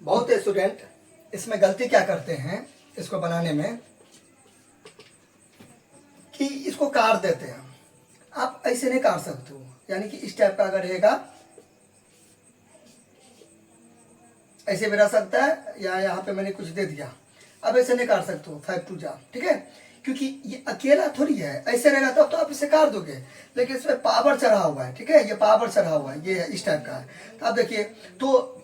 बहुत स्टूडेंट इसमें गलती क्या करते हैं इसको बनाने में कि इसको काट देते हैं। आप ऐसे नहीं काट सकते हो, यानी कि इस टाइप का अगर रहेगा ऐसे भी रह सकता है, या यहाँ पे मैंने कुछ दे दिया। अब ऐसे नहीं काट सकते हो 5 2 जा, ठीक है, क्योंकि ये अकेला थोड़ी है। ऐसे रहेगा तब तो आप इसे काट दोगे, लेकिन इसमें पावर चढ़ा हुआ है, ठीक है, ये पावर चढ़ा हुआ है, ये इस टाइप का है। तो आप देखिए, तो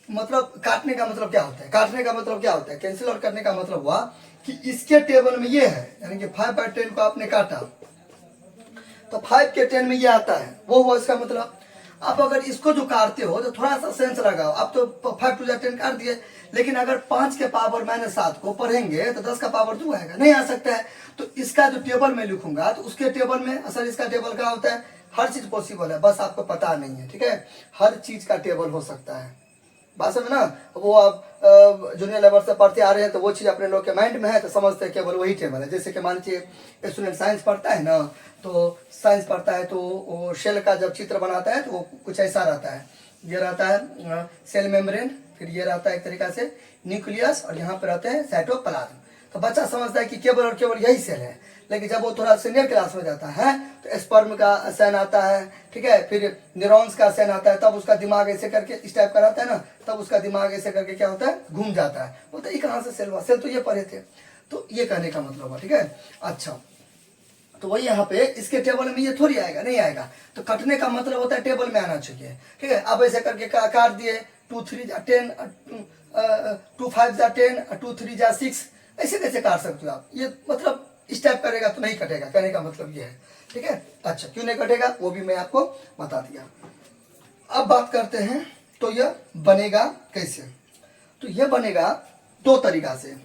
मतलब काटने का मतलब क्या होता है, काटने का मतलब क्या होता है, कैंसिल आउट करने का मतलब हुआ कि इसके टेबल में ये है, यानी कि 5/10 को आपने काटा तो 5 के 10 में ये आता है, वो हुआ इसका मतलब। आप अगर इसको जो काटते हो तो थोड़ा सा सेंस लगाओ। आप तो 5 2 10 काट दिए, लेकिन अगर 5 के पावर -7 को पढ़ेंगे तो 10 का पावर 2 आएगा, नहीं आ सकता है। तो इसका जो टेबल में लिखूंगा तो उसके टेबल में असल इसका टेबल क्या होता है, हर चीज पॉसिबल है, बस आपको पता नहीं है, ठीक है। हर चीज का टेबल हो सकता है, बात समझ ना। वो आप जूनियर लेवल से पढ़ते आ रहे हैं तो वो चीज़ अपने लोग के माइंड में है, तो समझते हैं केवल वही टेबल है। जैसे कि मान लीजिए स्टूडेंट साइंस पढ़ता है ना, तो साइंस पढ़ता है तो वो शेल का जब चित्र बनाता है तो वो कुछ ऐसा रहता है। ये रहता है सेल मेम्ब्रेन, फिर ये रहता है एक तरीका से न्यूक्लियस, और यहाँ पे रहते हैं साइटोप्लाज्म। तो बच्चा समझता है कि केवल और केवल यही सेल है, लेकिन जब वो थोड़ा सीनियर क्लास में जाता है तो स्पर्म का सेन आता है, ठीक है, फिर न्यूरॉन्स का सेन आता है, तब उसका दिमाग ऐसे करके इस टाइप का रहता है ना, तब उसका दिमाग ऐसे करके क्या होता है, घूम जाता है। वो तो ये कहाँ से सेल हुआ, सेल तो ये पढ़े थे। तो ये कहने का मतलब हुआ, ठीक है। अच्छा, तो वही यहाँ पे इसके टेबल में ये थोड़ी आएगा, नहीं आएगा। तो कटने का मतलब होता है टेबल में आना चाहिए, ठीक है। अब ऐसे करके काट दिए, 2 3 जा 10, 2 5 जा 10, 2 3 जा 6, ऐसे कैसे काट सकते हो आप। ये मतलब इस टाइप करेगा तो नहीं कटेगा, कहने का मतलब ये है, ठीक है। अच्छा, क्यों नहीं कटेगा वो भी मैं आपको बता दिया। अब बात करते हैं तो यह बनेगा कैसे। तो यह बनेगा 2 तरीका से।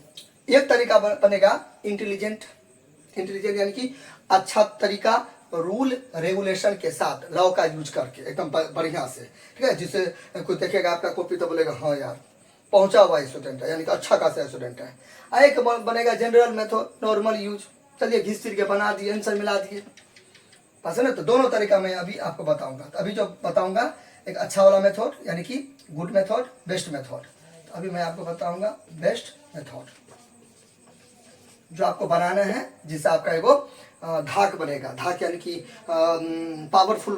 एक तरीका बनेगा इंटेलिजेंट यानी कि अच्छा तरीका, रूल रेगुलेशन के साथ, लॉ का यूज करके एकदम बढ़िया से, ठीक है। जिससे कोई देखेगा आपका कॉपी तो बोलेगा हाँ यार पहुंचा हुआ स्टूडेंट है, यानी कि अच्छा खासा स्टूडेंट है। एक बनेगा जनरल मेथड, नॉर्मल यूज, चलिए घिस फिर के बना दिए, आंसर मिला दिए, बस है ना। तो दोनों तरीका मैं अभी आपको बताऊंगा। तो अभी जो बताऊंगा एक अच्छा वाला मेथड, यानी कि गुड मेथड, बेस्ट मेथड। तो अभी मैं आपको बताऊंगा बेस्ट मेथड, जो आपको बनाना है, जिससे आपका एगो धाक बनेगा। धाक यानी कि पावरफुल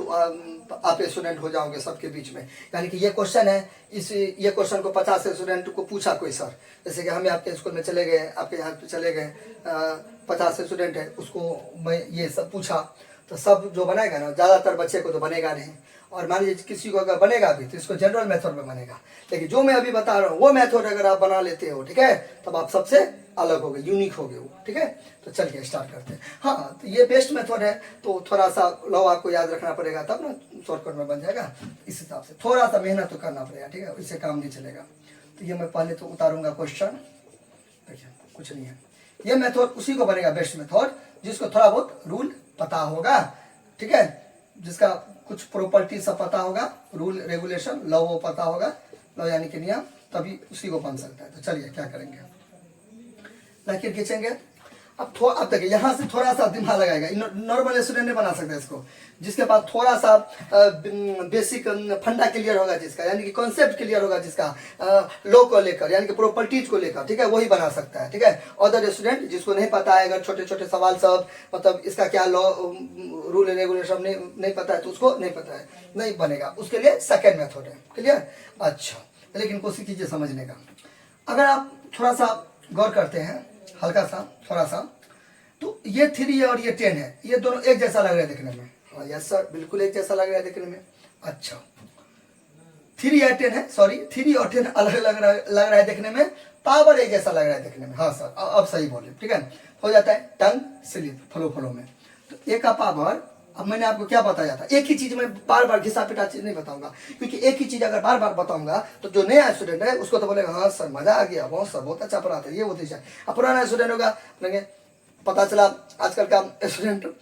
आप स्टूडेंट हो जाओगे सबके बीच में। यानी कि ये क्वेश्चन है, ये क्वेश्चन को 50 स्टूडेंट को पूछा कोई सर, जैसे कि हम आपके स्कूल में चले गए, आपके यहाँ पे चले गए, 50 स्टूडेंट है, उसको मैं ये सब पूछा, तो सब जो बनाएगा ना, ज़्यादातर बच्चे को तो बनेगा नहीं। और मान लीजिए किसी को अगर बनेगा भी तो इसको जनरल मेथड में बनेगा। लेकिन जो मैं अभी बता रहा हूँ वो मेथड अगर आप बना लेते हो, ठीक है, तब आप सबसे अलग हो गए, यूनिक हो गए वो, ठीक है। तो चलिए स्टार्ट करते हैं। हाँ, तो ये बेस्ट मेथड है, तो थोड़ा सा लॉ आपको याद रखना पड़ेगा, तब ना शॉर्टकट में बन जाएगा। इस हिसाब से थोड़ा सा मेहनत तो करना पड़ेगा, ठीक है, इससे काम नहीं चलेगा। तो ये मैं पहले तो उतारूंगा क्वेश्चन, देखिए कुछ नहीं है। ये मेथड उसी को बनेगा बेस्ट मेथड जिसको थोड़ा बहुत रूल पता होगा, ठीक है, जिसका कुछ प्रॉपर्टी सब पता होगा, रूल रेगुलेशन लॉ वो पता होगा, लॉ यानी कि नियम, तभी उसी को बन सकता है। तो चलिए क्या करेंगे, लकीर खींचेंगे। अब देखिए यहाँ से थोड़ा सा दिमाग लगाएगा, नॉर्मल स्टूडेंट नहीं बना सकता इसको। जिसके पास थोड़ा सा बेसिक फंडा क्लियर होगा, जिसका यानी कि कॉन्सेप्ट क्लियर होगा, जिसका लॉ को लेकर यानी कि प्रॉपर्टीज को लेकर, ठीक है, वही बना सकता है, ठीक है। अदर स्टूडेंट जिसको नहीं पता है, अगर छोटे छोटे सवाल सब मतलब इसका क्या लॉ रूल रेगुलेशन नहीं पता है, तो उसको नहीं पता है, नहीं बनेगा। उसके लिए सेकेंड मेथड है, क्लियर। अच्छा, लेकिन कोशिश कीजिए समझने का। अगर आप थोड़ा सा गौर करते हैं, हल्का सा थोड़ा सा, तो ये 3 और ये 10 है, ये दोनों एक जैसा लग रहा है देखने में। हाँ यस सर, बिल्कुल एक जैसा लग रहा है देखने में। अच्छा, 3 या 10 है, सॉरी 3 और 10 अलग लग रहा है देखने में, पावर एक जैसा लग रहा है देखने में। हाँ सर, अब सही बोले, ठीक है। हो जाता है टंग स्लिप फ्लो में। तो एक का पावर, अब मैंने आपको क्या बताया था, एक ही चीज में बार बार घिसा पिटा चीज नहीं बताऊंगा, क्योंकि एक ही चीज अगर बार बार बताऊंगा तो जो नया स्टूडेंट है उसको तो बोलेगा हाँ सर मजा आ गया, बहुत सर बहुत अच्छा पढ़ाते, ये वो दिशा। अब पुराना स्टूडेंट होगा, पता चला आजकल का स्टूडेंट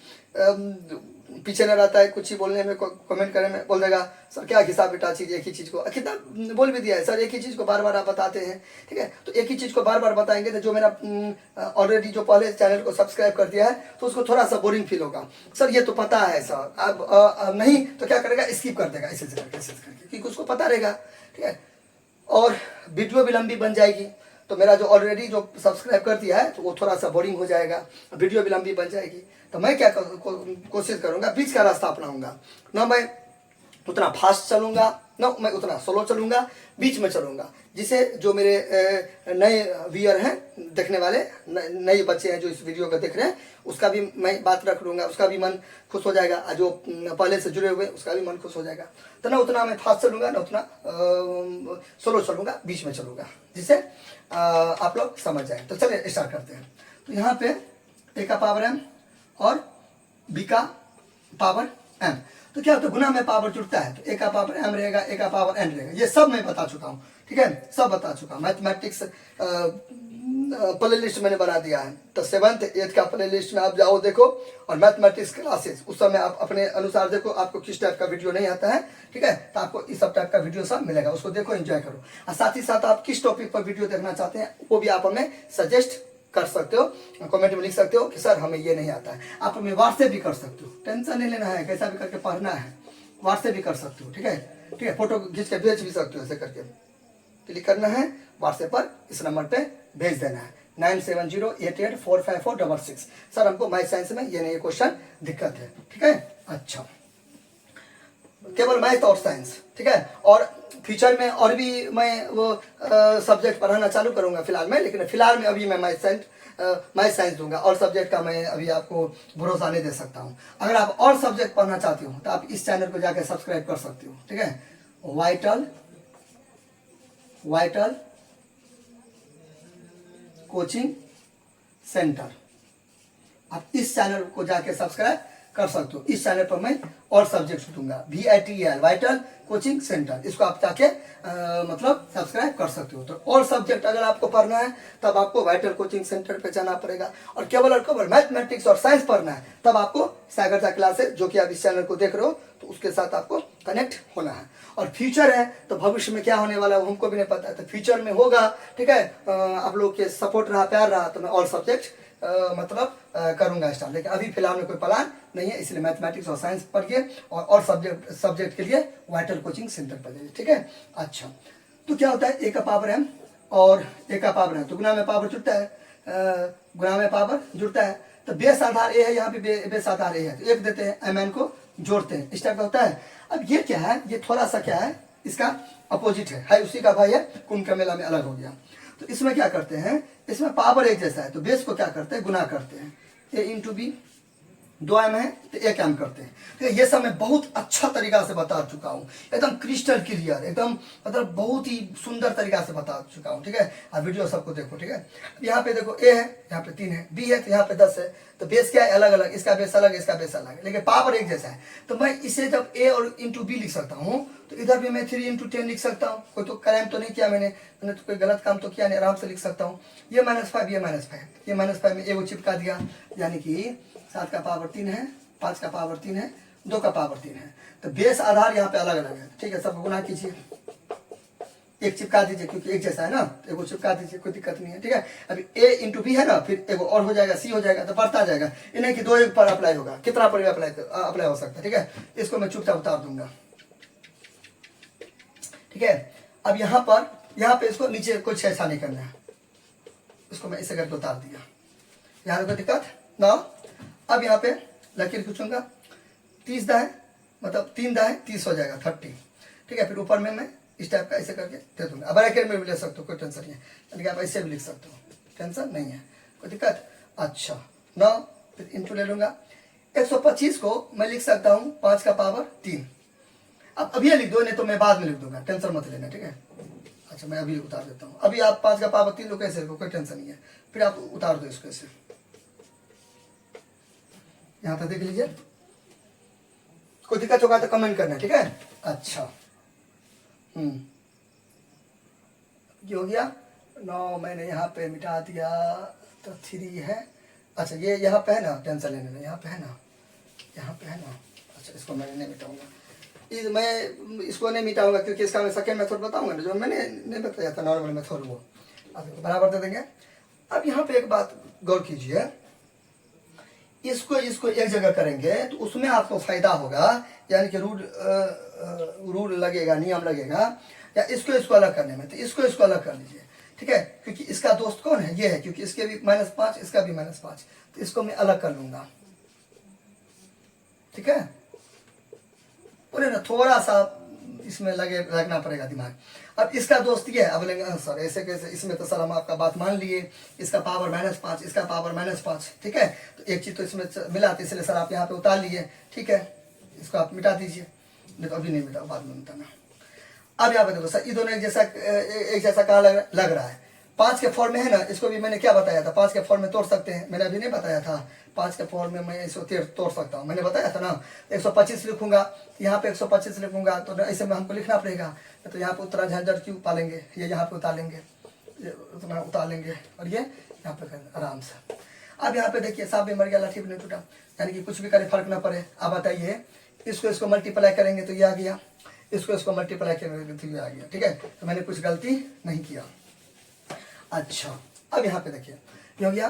पीछे न रहता है, कुछ ही बोलने में कमेंट करने में बोल देगा सर क्या घिसा पिटा चीज, एक ही चीज को कितना बोल भी दिया है सर, एक ही चीज को बार बार आप बताते हैं, ठीक है। तो एक ही चीज को बार बार बताएंगे तो जो मेरा ऑलरेडी जो पहले चैनल को सब्सक्राइब कर दिया है तो उसको थोड़ा सा बोरिंग फील होगा, सर ये तो पता है सर, अब नहीं तो क्या करेगा, स्किप कर देगा ऐसे करके क्योंकि उसको पता रहेगा, ठीक है। और वीडियो भी लंबी बन जाएगी। तो मेरा जो ऑलरेडी जो सब्सक्राइब कर दिया है तो वो थोड़ा सा बोरिंग हो जाएगा, वीडियो भी लंबी बन जाएगी। तो मैं क्या कोशिश करूँगा, बीच का रास्ता अपनाऊंगा। ना मैं उतना फास्ट चलूँगा, ना मैं उतना स्लो चलूँगा, बीच में चलूँगा, जिससे जो मेरे नए व्यूअर हैं, देखने वाले नए बच्चे हैं जो इस वीडियो को देख रहे हैं, उसका भी मैं बात रख लूँगा, उसका भी मन खुश हो जाएगा, जो पहले से जुड़े हुए उसका भी मन खुश हो जाएगा। तो ना उतना मैं फास्ट चलूँगा, ना उतना स्लो चलूँगा, बीच में चलूँगा, जिससे आप लोग समझ जाए। तो चलिए स्टार्ट करते हैं। तो यहाँ पे ए का पावर एम और बी का पावर एम, तो क्या होता है, गुना में पावर जुड़ता है तो ए का पावर एम रहेगा, ए का पावर एन रहेगा। ये सब मैं बता चुका हूँ, ठीक है, सब बता चुका हूँ। मैथमेटिक्स प्ले लिस्ट मैंने बना दिया है। तो 7th 8th का प्ले लिस्ट में आप जाओ देखो, और मैथमेटिक्स क्लासेस उस समय आप अपने अनुसार देखो आपको किस टाइप का वीडियो नहीं आता है, ठीक है, तो आपको इस सब टाइप का वीडियो सब मिलेगा, उसको देखो, एंजॉय करो। और साथ ही साथ आप किस टॉपिक पर वीडियो देखना चाहते हैं वो भी आप हमें सजेस्ट कर सकते हो, कमेंट में लिख सकते हो कि सर हमें ये नहीं आता है। आप हमें व्हाट्सएप भी कर सकते हो, टेंशन नहीं लेना है, कैसा भी करके पढ़ना है, व्हाट्सएप भी कर सकते हो, ठीक है, ठीक है, फोटो खींच के भेज भी सकते हो, ऐसे करके क्लिक करना है, व्हाट्सएप पर इस नंबर पे भेज देना है 9708845466। सर हमको मैथ साइंस में ये नहीं क्वेश्चन दिक्कत है, ठीक है। अच्छा, केवल मैथ और साइंस, ठीक है, और फ्यूचर में और भी मैं वो सब्जेक्ट पढ़ाना चालू करूंगा फिलहाल में, लेकिन फिलहाल में अभी मैं मैथ साइंस दूंगा, और सब्जेक्ट का मैं अभी आपको भरोसा नहीं दे सकता हूं। अगर आप और सब्जेक्ट पढ़ना चाहते हो तो आप इस चैनल को जाकर सब्सक्राइब कर सकते हो, ठीक है, वाइटल कोचिंग सेंटर, आप इस चैनल को जाके सब्सक्राइब कर सकते हो। इस चैनल पर मैं और सब्जेक्ट दूंगा, VITL वाइटल कोचिंग सेंटर, इसको आप जाके मतलब सब्सक्राइब कर सकते हो। तो और सब्जेक्ट अगर आपको पढ़ना है तब आपको वाइटल कोचिंग सेंटर पे जाना पड़ेगा, और केवल मैथमेटिक्स और साइंस पढ़ना है तब आपको सागर क्लासेस, जो कि आप इस चैनल को देख रहे हो, तो उसके साथ आपको कनेक्ट होना है। और फ्यूचर है तो भविष्य में क्या होने वाला है हमको भी नहीं पता है, तो फ्यूचर में होगा, ठीक है, आप लोग के सपोर्ट रहा, प्यार रहा, तो मैं और सब्जेक्ट करूंगा स्टार्ट, लेकिन अभी फिलहाल में कोई प्लान नहीं है, इसलिए मैथमेटिक्स और साइंस पढ़िए, और सब्जेक्ट के लिए वाइटल कोचिंग सेंटर पर जाइए, ठीक है। अच्छा, तो क्या होता है, ए का पावर एम और ए का पावर एम, तो गुना में पावर जुड़ता है, गुना में पावर जुड़ता है, तो बेस आधार ए है, यहाँ पे बेस आधार ए है, तो एक देते हैं, एम एन को जोड़ते हैं, इस टाइप का होता है। अब ये क्या है, ये थोड़ा सा क्या है, इसका अपोजिट है उसी का भाई है, कुंभ का मेला में अलग हो गया। तो इसमें क्या करते हैं, इसमें पावर एक जैसा है, तो बेस को क्या करते हैं, गुना करते हैं, ए इंटू बी, 2 एम है तो 1 एम करते हैं। तो ये सब मैं बहुत अच्छा तरीका से बता चुका हूँ, एकदम क्रिस्टल क्लियर, एकदम मतलब बहुत ही सुंदर तरीका से बता चुका हूँ, ठीक है। अब वीडियो सबको देखो, ठीक है। यहाँ पे देखो ए है, यहाँ पे 3 है, बी है तो यहाँ पे 10 है, तो बेस क्या है, अलग अलग, इसका बेस अलग, इसका बेस अलग है, लेकिन पावर एक जैसा है। तो मैं इसे जब ए और इंटू बी लिख सकता हूँ, तो इधर भी मैं 3 इंटू 10 लिख सकता हूँ। कोई तो क्राइम तो नहीं किया मैंने तो कोई गलत काम तो किया नहीं, आराम से लिख सकता हूँ। ये -5, ये -5, ये -5 में ए को चिपका दिया, यानी कि 7 का पावर 3 है, 5 का पावर 3 है, 2 का पावर 3 है, तो बेस आधार यहाँ पे अलग अलग है, ठीक है। सबको गुना कीजिए, एक चिपका दीजिए क्योंकि एक जैसा है ना, एगो चिपका दीजिए, कोई दिक्कत नहीं है, ठीक है। अभी ए इंटू बी है ना, फिर एगो और हो जाएगा, सी हो जाएगा, तो बढ़ता जाएगा, इन्हें कि 2 एक पर अप्लाई होगा, कितना पर अप्लाई हो सकता है, ठीक है। इसको मैं चुपचाप उतार दूंगा, ठीक है। अब यहाँ पे इसको नीचे कुछ ऐसा नहीं करना है, इसको मैं इसे करके उतार दिया, यहाँ कोई दिक्कत ना। अब यहाँ पे लकीर खींचूंगा, 30 दाएं, मतलब 3 दाएं 30 हो जाएगा, 30, ठीक है। फिर ऊपर में मैं इस टाइप का ऐसे करके दे दूंगा। अब ब्रैकेट में भी ले सकते हो, कोई टेंशन नहीं है, यानी कि आप ऐसे भी लिख सकते हो, टेंशन नहीं है, कोई दिक्कत। अच्छा, 9 फिर इंटू ले लूंगा, 125 को मैं लिख सकता हूँ 5 का पावर 3। अब अभी लिख दो, नहीं तो मैं बाद में लिख दूंगा, टेंशन मत लेना, ठीक है। अच्छा, मैं अभी उतार देता हूँ, अभी आप 5 का पावर 3 लो, कैसे लिखो, कोई टेंशन नहीं है, फिर आप उतार दो इसको ऐसे, यहाँ तक देख लीजिए, कोई दिक्कत होगा तो कमेंट करना, ठीक है। अच्छा, ये हो गया 9, मैंने यहाँ पे मिटा दिया, तो 3 है। अच्छा, ये यहाँ पे है ना, टेंशन लेने में, यहाँ पे है ना, यहाँ पे है ना। अच्छा, इसको मैं नहीं मिटाऊंगा, मैं इसको नहीं मिटाऊंगा क्योंकि इसका मैं सेकेंड मेथड बताऊंगा ना, जो मैंने नहीं बताया था नॉर्मल मेथड, वो अब बराबर दे देंगे। अब यहाँ पे एक बात गौर कीजिए, इसको एक जगह करेंगे तो उसमें आपको फायदा होगा, यानी कि रूल लगेगा, नियम लगेगा, या इसको अलग करने में, तो इसको अलग कर लीजिए, ठीक है, क्योंकि इसका दोस्त कौन है, ये है, क्योंकि इसके भी -5 इसका भी -5, तो इसको मैं अलग कर लूंगा, ठीक है। बोले ना थोड़ा सा इसमें लगना पड़ेगा दिमाग। अब इसका दोस्त ये है, अब बोलेंगे सर ऐसे कैसे, इसमें तो सर हम आपका बात मान लिए, इसका पावर -5 इसका पावर -5, ठीक है, तो एक चीज तो इसमें मिला, तो इसलिए सर आप यहाँ पे उतार लिए, ठीक है, इसको आप मिटा दीजिए, नहीं तो अभी नहीं मिटा, बाद में मिटाना। अब यहाँ पे देखो सर ये दोनों एक जैसा कहाँ लग रहा है, 5 के फॉर्म में है ना, इसको भी मैंने क्या बताया था, 5 के फॉर्म में तोड़ सकते हैं, मैंने अभी नहीं बताया था, 5 के फॉर्म में मैं इसको तोड़ सकता हूँ, मैंने बताया था ना। 125 लिखूंगा, यहाँ पे 125 लिखूंगा, तो ऐसे में हमको लिखना पड़ेगा, तो यहाँ पे उतना झंझट क्यों पालेंगे, ये यहाँ पे उतारेंगे, ये उतना उतार लेंगे, और ये यहाँ पे आराम से। अब यहाँ पे देखिए सांप भी मर गया, लाठी भी नहीं टूटा, यानी कि कुछ भी करे फर्क ना पड़े। अब बताइए इसको मल्टीप्लाई करेंगे तो ये आ गया, इसको मल्टीप्लाई करेंगे तो ये आ गया, ठीक है, तो मैंने कुछ गलती नहीं किया। अच्छा अब यहाँ पे देखिए ये हो गया।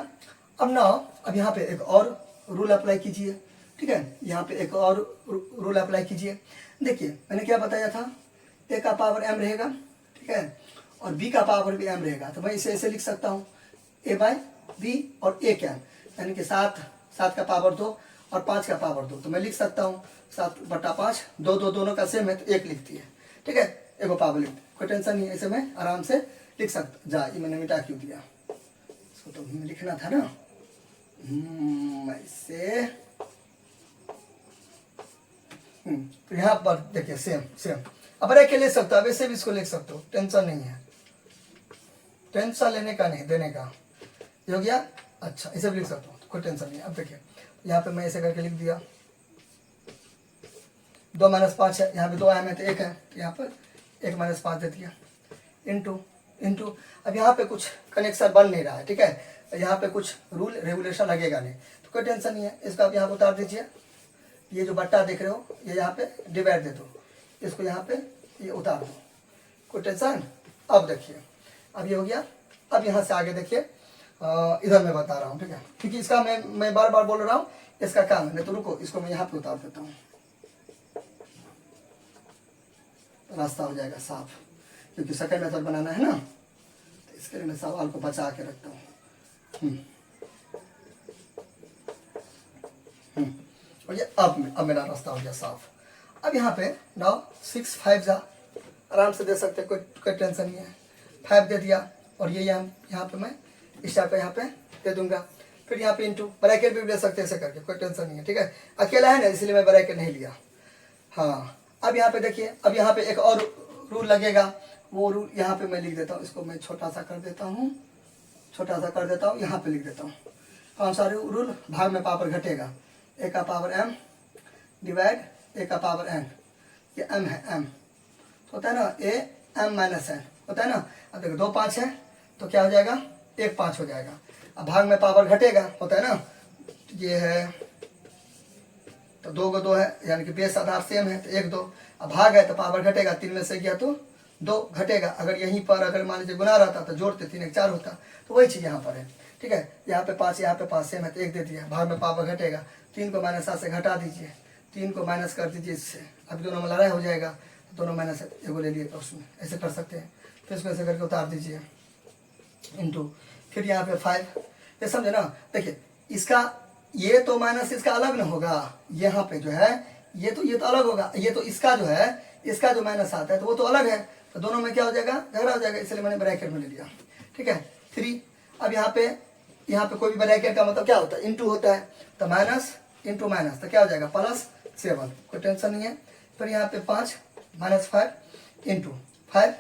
अब ना अब यहाँ पे एक और रूल अप्लाई कीजिए, ठीक है, यहाँ पे एक और रूल अप्लाई कीजिए। देखिए मैंने क्या बताया था, ए का पावर m रहेगा, ठीक है, और b का पावर भी m रहेगा, तो मैं इसे ऐसे लिख सकता हूँ a/b और a क्या, यानी कि 7 का पावर 2 और 5 का पावर 2, तो मैं लिख सकता हूँ 7/5, 2 दोनों का सेम है तो 1 लिखती है, ठीक है, एगो पावर लिखती है, कोई टेंशन नहीं है, ऐसे मैं आराम से लिख सकता। जा ये मैंने मिटा क्यों दिया, इसको तो लिखना था ना, ऐसे तो यहाँ पर देखिए सेम अब के ले सकते हो, वैसे भी इसको लिख सकते हो, टेंशन नहीं है, टेंशन लेने का नहीं देने का, ये हो गया। अच्छा इसे भी लिख सकते हो, कोई टेंशन नहीं। अब देखिए यहाँ पे मैं ऐसे करके लिख दिया, 2 - 5 है, यहाँ पे 2 है तो 1 है, तो यहाँ पर 1 - 5 दे दिया, इंटू अब यहाँ पे कुछ कनेक्शन बन नहीं रहा है, ठीक है, यहाँ पे कुछ रूल रेगुलेशन लगेगा नहीं, तो कोई टेंशन नहीं है, इसका आप यहाँ पे उतार दीजिए, ये जो बट्टा देख रहे हो ये यहाँ पे डिवाइड दे दो, इसको यहाँ पे ये उतार दो, कोई टेंशन। अब देखिए अब ये हो गया। अब यहाँ से आगे देखिए इधर मैं बता रहा हूँ, ठीक है, क्योंकि इसका मैं बार बार बोल रहा हूँ, इसका काम है, तो रुको इसको मैं यहाँ पे उतार देता हूँ, रास्ता हो जाएगा साफ, क्योंकि सेकंड मेथड बनाना है ना, तो इसके लिए मैं सवाल को बचा के रखता हूँ। और ये अब मेरा रास्ता हो गया साफ। अब यहाँ पे 9 6 5 जा आराम से दे सकते, कोई टेंशन नहीं है, 5 दे दिया, और ये यहाँ पे मैं इस टाइप का यहाँ पे दे दूंगा, फिर यहाँ पे इंटू ब्रैकेट भी दे सकते ऐसे करके, कोई टेंशन नहीं है, ठीक है, अकेला है ना इसलिए मैं ब्रैकेट नहीं लिया। हाँ अब यहाँ पे देखिए, अब यहाँ पे एक और रूल लगेगा, वो रूल यहाँ पे मैं लिख देता हूँ, इसको मैं छोटा सा कर देता हूँ, यहाँ पे लिख देता हूँ। कौन सा रूल, भाग में पावर घटेगा, a का पावर m डिवाइड a का पावर n, ये m है, m तो होता है ना a m - n होता है ना। अब देखो 2 5 है तो क्या हो जाएगा, 1 5 हो जाएगा। अब भाग में पावर घटेगा, होता है ना, ये है तो 2 को 2 है, यानी कि बेस आधार सेम है तो 1 2, अब भाग है तो पावर घटेगा, 3 में से गया तो 2 घटेगा। अगर यहीं पर अगर मान लीजिए गुना रहता तो जोड़ते 3 1 4 होता, तो वही चीज़ यहाँ पर है, ठीक है, यहाँ पे 5 यहाँ पे 5 सेम है तो 1 दे दिया, भाग में पावर घटेगा, 3 को -7 से घटा दीजिए, 3 को माइनस कर दीजिए इससे, अब दोनों में लड़ाई हो जाएगा, दोनों माइनस एगो ले लिए, तो उसमें ऐसे कर सकते हैं, फिर इसको ऐसे करके उतार दीजिए, इंटू फिर यहाँ पे 5, ये समझे ना। देखिए इसका ये तो माइनस इसका अलग ना होगा, यहाँ पे जो है ये तो अलग होगा, ये तो इसका जो है इसका जो माइनस आता है तो वो तो अलग है, तो दोनों में क्या हो जाएगा, झगड़ा हो जाएगा, इसलिए मैंने ब्रैकेट में ले लिया, ठीक है। 3 अब यहाँ पे कोई भी ब्रैकेट का मतलब क्या होता है, इंटू होता है, तो माइनस इंटू माइनस तो क्या हो जाएगा +7, कोई टेंशन नहीं है। फिर यहाँ पे 5 -5 इंटू 5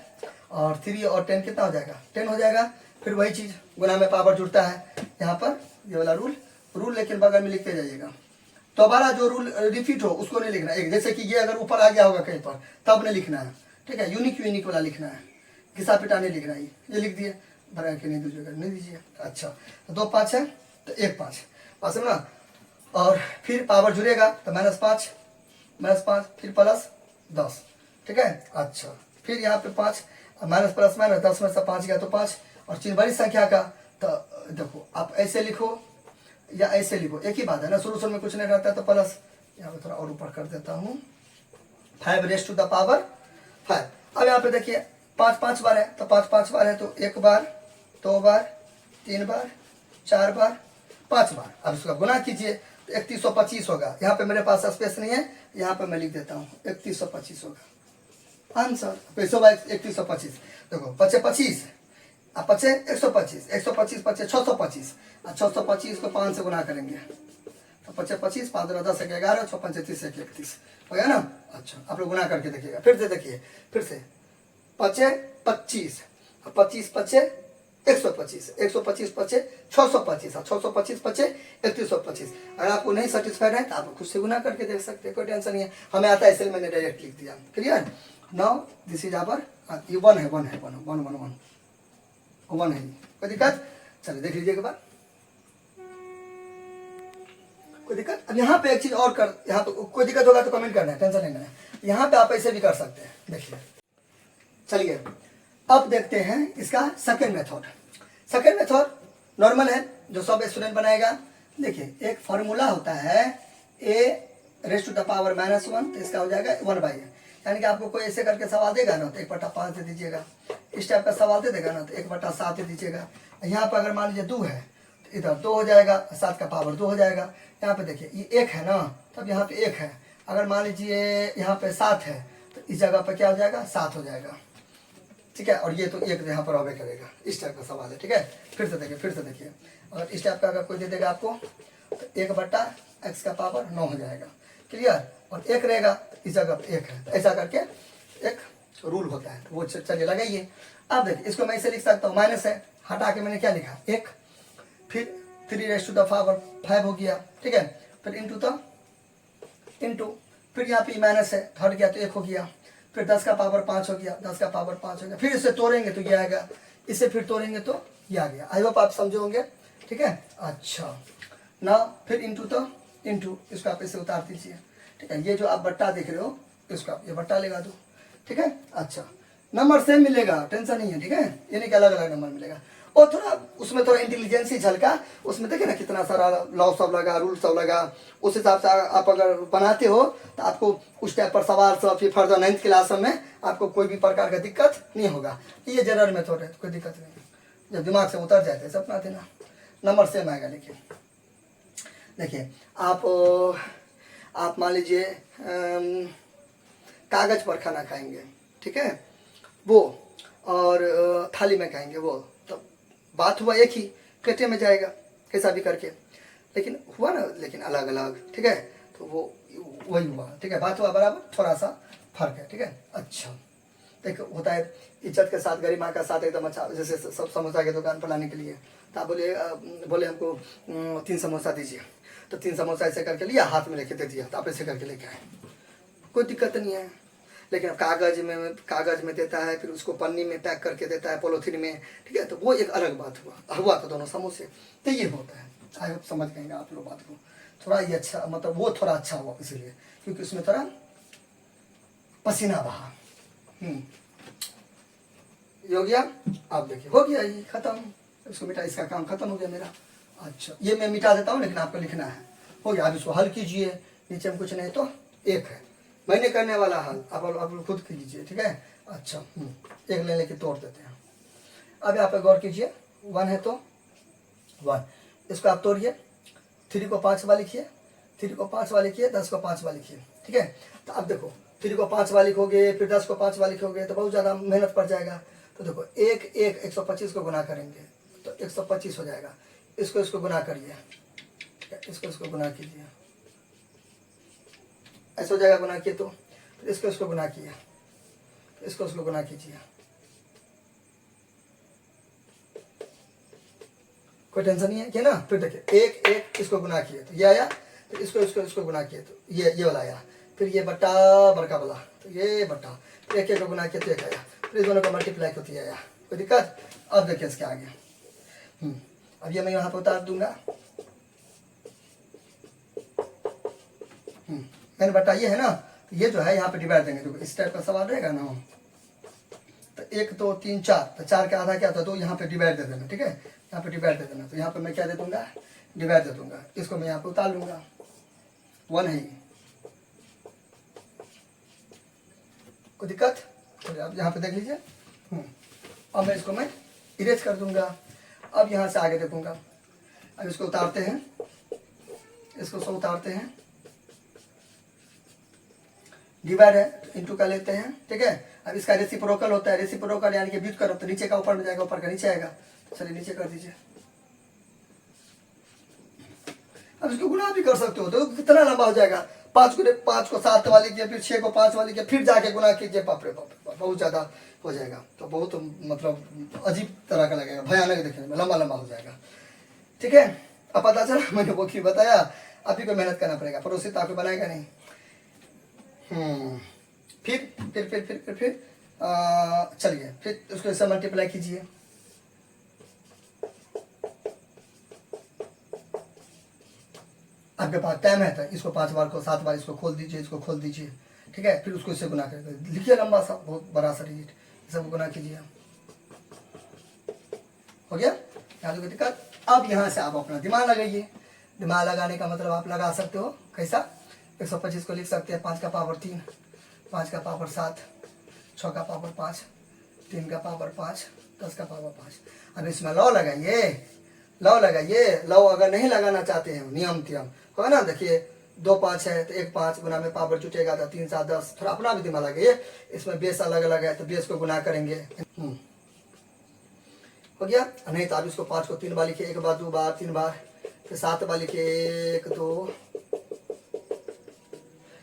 और 3 और 10 कितना हो जाएगा, 10 हो जाएगा। फिर वही चीज़ गुना में पावर जुड़ता है, यहाँ पर ये वाला रूल लेकिन बगल में लिखते जाइएगा, तो हमारा जो रूल रिपीट हो उसको नहीं लिखना एक, जैसे कि ये अगर ऊपर आ गया होगा कहीं पर तब नहीं लिखना है, ठीक है, यूनिक वाला लिखना है, घिसा पिटा नहीं लिखना है, ये लिख दिए, भरा के नहीं दीजिएगा, नहीं दीजिए। अच्छा तो 2 5 है तो 1 5 पास है ना, और फिर पावर जुड़ेगा तो -5 फिर +10, ठीक है। अच्छा फिर यहाँ पे 5 माइनस प्लस माइनस 10 में से 5 गया तो 5, और चिन्ह बड़ी संख्या का, तो देखो आप ऐसे लिखो या ऐसे लिखो, एक ही बात है ना, शुरू में कुछ नहीं रहता है तो प्लस, यहाँ पे थोड़ा और ऊपर कर देता हूँ, 5 raised to the power 5। अब यहाँ पे देखिए 5 5 बार है तो 5 5 बार है तो 1 बार 2 बार 3 बार 4 बार 5 बार। अब इसका गुना कीजिए तो 3125 होगा। यहाँ पे मेरे पास स्पेस नहीं है, यहाँ पे मैं लिख देता हूँ 3125 होगा आंसर। 3125 देखो 25 25 अब 25 125 125 25 625 और 625 को 5 से गुना करेंगे तो 25 25 5 10 11 6 5 30 31 हो गया ना। अच्छा आप लोग गुना करके देखिएगा, फिर से देखिए, फिर से 25 25 25 25 125 125 25 625 और 625 25 3125। अगर आपको नहीं सेटिस्फाइड है तो आप खुद से गुना करके देख सकते हैं, कोई टेंशन नहीं है। हमें आता है इसलिए मैंने डायरेक्ट लिख दिया। Clear. Now this is our ये 1 है 1 है 1 1 1 1 1 है, कोई दिक्कत। चलिए देख लीजिए एक बार, कोई दिक्कत। अब यहाँ पे एक चीज और कर, यहाँ तो कोई दिक्कत होगा तो कमेंट करना है, टेंशन नहीं लेना है। यहाँ पे आप ऐसे भी कर सकते हैं, देखिए। चलिए अब देखते हैं इसका second method. Second method normal है जो सब स्टूडेंट बनाएगा। देखिए एक फॉर्मूला होता है a⁻⁻1 तो इसका हो जाएगा 1/a। यानी कि आपको कोई ऐसे करके सवाल देगा ना तो 1/5 दे दीजिएगा, इस टाइप का सवाल दे देगा ना तो 1/7 दे दीजिएगा। यहाँ पर अगर मान लीजिए 2 है तो इधर 2 हो जाएगा, 7 का पावर 2 हो जाएगा। यहाँ पे देखिए ये 1 है ना, तब यहाँ पे 1 है। अगर मान लीजिए यहाँ पे 7 है तो इस जगह पर क्या हो जाएगा 7 हो जाएगा, ठीक है। और ये तो 1 यहाँ पर होबे करेगा, इस टाइप का सवाल है, ठीक है। फिर से देखिए, फिर से देखिए, अगर इस टाइप का अगर कोई दे देगा आपको तो 1/x का पावर 9 हो जाएगा। क्लियर। और 1 रहेगा तो इस जगह पर 1 है, तो ऐसा करके एक रूल होता है, वो चलिए लगाइए। अब देखिए इसको मैं ऐसे लिख सकता हूँ, माइनस है हटा के मैंने क्या लिखा 1, फिर 3⁵5 हो गया, ठीक है। फिर इंटू फिर यहाँ पे माइनस है हट गया तो 1 हो गया, फिर 10 का पावर 5 हो गया, 10 का पावर 5 हो गया। फिर इसे तोड़ेंगे तो ये आएगा, इसे फिर तोड़ेंगे तो ये आ गया। आई होप आप समझे होंगे, ठीक है। अच्छा ना फिर इंटू इसको आप इसे उतार दीजिए, ठीक है। ये जो आप बट्टा देख रहे हो इसको आप ये बट्टा लगा दो, ठीक है। अच्छा नंबर सेम मिलेगा, टेंशन नहीं है, ठीक है। ये नहीं कि अलग अलग नंबर मिलेगा। और थोड़ा उसमें थोड़ा इंटेलिजेंस ही झलका, उसमें देखिए ना कितना सारा लॉ सब लगा, रूल सब लगा। उस हिसाब से आप अगर बनाते हो तो आपको उस टाइप पर सवाल सब फिर फर्दर 9th क्लास में आपको कोई भी प्रकार का दिक्कत नहीं होगा। ये जनरल मेथड है, कोई दिक्कत नहीं, जब दिमाग से उतर जाते हैं सब अपना देना, नंबर सेम आएगा। लेकिन देखिए आप मान लीजिए कागज पर खाना खाएंगे, ठीक है, वो और थाली में खाएंगे, वो तो बात हुआ एक ही प्लेटे में जाएगा कैसा भी करके, लेकिन हुआ ना, लेकिन अलग अलग, ठीक है। तो वो वही हुआ, ठीक है, बात हुआ बराबर, थोड़ा सा फर्क है, ठीक है। अच्छा देखो होता है इज्जत के साथ, गरिमा के साथ एकदम अच्छा। जैसे सब समोसा की दुकान पर लाने के लिए तो आप बोले हमको 3 समोसा दीजिए, तो 3 समोसा ऐसे करके लिया, हाथ में लेके दे दिया, तो आप ऐसे करके लेके आए, कोई दिक्कत नहीं है। लेकिन कागज में देता है, फिर उसको पन्नी में पैक करके देता है, पॉलीथीन में, ठीक है, तो वो एक अलग बात हुआ तो दोनों समोसे, तो ये होता है। आई होप समझ गए आप लोग बात को, थोड़ा ये अच्छा, मतलब वो थोड़ा अच्छा हुआ इसीलिए क्योंकि उसमें थोड़ा पसीना बहा। ये हो गया। अब देखिए हो गया, ये खत्म, इसको मिटा, इसका काम खत्म हो गया मेरा। अच्छा ये मैं मिटा देता हूँ, लेकिन आपको लिखना है, हो गया। अब इसको हल कीजिए, नीचे में कुछ नहीं तो 1 है, मैंने करने वाला हल आप खुद कीजिए, ठीक है। अच्छा 1 ले लेके तोड़ देते हैं। अब यहाँ पे गौर कीजिए, 1 है तो 1, इसको आप तोड़िए, 3 को 5 बार लिखिए, 3 को 5 बार लिखिए, 10 को 5 बार लिखिए, ठीक है। तो अब देखो 3 को 5 बार लिखोगे, फिर 10 को 5 बार लिखोगे तो बहुत ज़्यादा मेहनत पड़ जाएगा। तो देखो 125 को गुना करेंगे तो 125 हो जाएगा। इसको गुना करिए, इसको गुना कीजिए, ऐसा हो जाएगा। गुना किए तो इसको गुना किया, इसको गुना कीजिए, कोई टेंशन नहीं है क्या ना। फिर देखिए 1 इसको गुना किए तो ये आया, फिर इसको गुना किए तो ये वाला आया, फिर ये बट्टा बड़का वाला तो ये बट्टा, फिर 1 को गुना किए तो 1 आया, फिर इस दोनों को मल्टीप्लाई होती है आया, कोई दिक्कत। अब देखिए इसके आगे अब ये मैं यहाँ पे उतार दूंगा, मैंने बट्टा ये है ना, तो ये जो है यहाँ पे डिवाइड देंगे। देखो इस टाइप का सवाल रहेगा ना, तो 1 2 3 4, तो 4 का आधा क्या था 2, यहाँ पे डिवाइड दे देना, ठीक है, यहाँ पे डिवाइड दे देना। तो यहाँ पे मैं क्या दे दूंगा, डिवाइड दे दूंगा, इसको मैं यहाँ पे उतार लूंगा, 1 है, कोई दिक्कत। अब यहाँ पे देख लीजिए अब मैं इसको मैं इरेज कर दूंगा। अब यहाँ से आगे देखूंगा। अब इसको उतारते हैं, इसको सो उतारते हैं, डिवाइड है तो इंटू का लेते हैं, ठीक है। अब इसका रेसिप्रोकल होता है, रेसिप्रोकल यानी कि व्युत्क्रम, तो नीचे का ऊपर में जाएगा, ऊपर का नीचे आएगा। चलिए नीचे कर दीजिए। अब इसको गुणा भी कर सकते हो तो कितना लंबा हो जाएगा। 5 को 7 वाली किया, फिर 6 को 5 वाली किया, फिर जाके गुना कीजिए, बाप रे बाप, बहुत ज्यादा हो जाएगा। तो बहुत मतलब अजीब तरह का लगेगा, भयानक देखने में, लंबा लंबा हो जाएगा, ठीक है। अब पता चला मैंने वो क्यों बताया। अभी को मेहनत करना पड़ेगा, पड़ोसी तो आपको बनाएगा नहीं। फिर चलिए, फिर उसको इससे मल्टीप्लाई कीजिए। आपके पास टाइम है तो इसको 5 बार को 7 बार इसको खोल दीजिए, इसको खोल दीजिए, ठीक है। फिर उसको इससे गुना करके लिखिए, लंबा सा बहुत बड़ा सा डिजिट, सबको गुना कीजिए। हो गया, यहाँ कोई दिक्कत। अब यहाँ से आप अपना दिमाग लगाइए। दिमाग लगाने का मतलब आप लगा सकते हो कैसा। 125 को लिख सकते हैं 5 का पावर 3, 5 का पावर 7, 6 का पावर 5, 3 का पावर 5, 10 का पावर 5। अब इसमें लॉ लगाइए, लॉ लगाइए। लॉ अगर नहीं लगाना चाहते हैं, नियम तियम होगा ना, देखिए 2 5 है तो 1 5 गुना में पावर जुटेगा तो 3 7 10। थोड़ा अपना भी दिमाग लगाइए। इसमें बेस अलग अलग है तो बेस को गुना करेंगे। हो गया। नहीं तो आप इसको 5 को 3 बार लिखिए, 1 बार 2 बार 3 बार, फिर 7 बार लिखिए, 1 2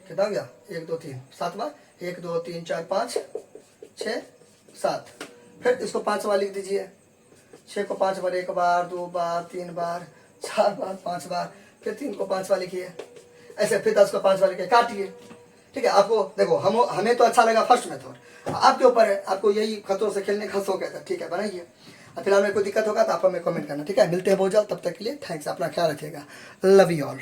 कितना हो गया, 1 2 3 7 बार, 1 2 3 4 5 6 7। फिर इसको 5 बार लिख दीजिए। 6 को 5 बार, 1 बार 2 बार 3 बार 4 बार 5 बार, फिर 3 को 5 बार लिखिए ऐसे, फिर 10 को 5 बार लिखिए, काटिए, ठीक है। आपको देखो हमें तो अच्छा लगा फर्स्ट मेथड, आपके ऊपर है, आपको यही खतरों से खेलने का शौक है, ठीक है बनाइए। फिलहाल में कोई दिक्कत होगा तो आप हमें कमेंट करना, ठीक है। मिलते हैं बहुत जल्द, तब तक के लिए थैंक्स, अपना ख्याल रखिएगा, लव यू ऑल।